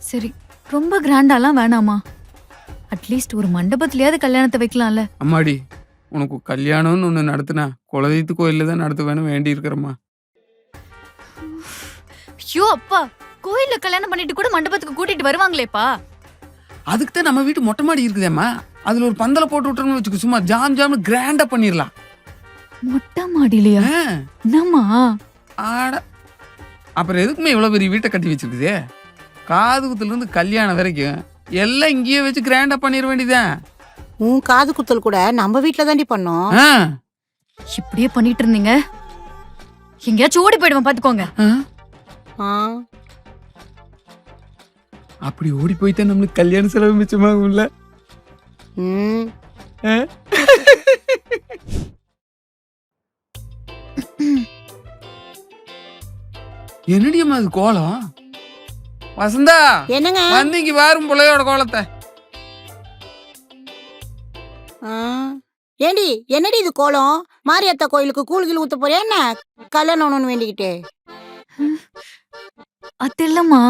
சரி, ரொம்ப கிராண்டாலாம் வேணாமா? அட்லீஸ்ட் ஒரு மண்டபத்திலயாவது கல்யாணத்தை வைக்கலாம்ல? அம்மாடி, உனக்கு கல்யாணம்னு ஒண்ணு நடத்துனா குலதெய்வத்து கோயில்ல தான் நடத்துவேன்னு வேண்டி இருக்கிறம்மா. ஐயோ அப்பா! கோயில்ல கல்யாணம் பண்ணிட்டு கூட மண்டபத்துக்கு கூட்டிட்டு வருவாங்களேப்பா? அதுக்கு தான் நம்ம வீட்டு மொட்டை மாடி இருக்குதேம்மா. அதுல ஒரு பந்தல போட்டு விட்டோம்னு வச்சுக்கோ, சும்மா ஜாம் ஜாம்னு கிராண்டா பண்ணிரலாம். மொட்டை மாடிலையா? ஆ, என்னம்மா? ஆட அப்புறம் எதுக்குமே இவ்வளவு பெரிய வீட்டை கட்டி வச்சிருக்குதே? காது குத்துல இருந்து கல்யாணம் வரைக்கும் எல்லாம் இங்கேயே வச்சு கிராண்டா பண்ணிட வேண்டியதான். உன் காது குத்தல் கூட நம்ம வீட்ல தாண்டி பண்ணோம். ஆ, இப்படியே பண்ணிட்டு இருந்தீங்க எங்கேயாச்சும் ஓடி போயிடுவேன் பாத்துக்கோங்க. ஆ, ஆ, அப்படி ஓடி போயிட்டா நம்மளுக்கு கல்யாண செலவு மிச்சமாகும்ல. ம், ஆ? என்னடியம்மா அது கோலம்? வசந்தா, என்னங்க? வந்து இங்க வாரும் புள்ளையோட கோலத்தை. ஆ, ஏண்டி என்னடி இது கோலம்? மாரியாத்தா கோயிலுக்கு கூழ்கில் ஊத்த போறியா என்ன? கல்யாணம் வேண்டிக்கிட்டு. அது இல்லம்மா,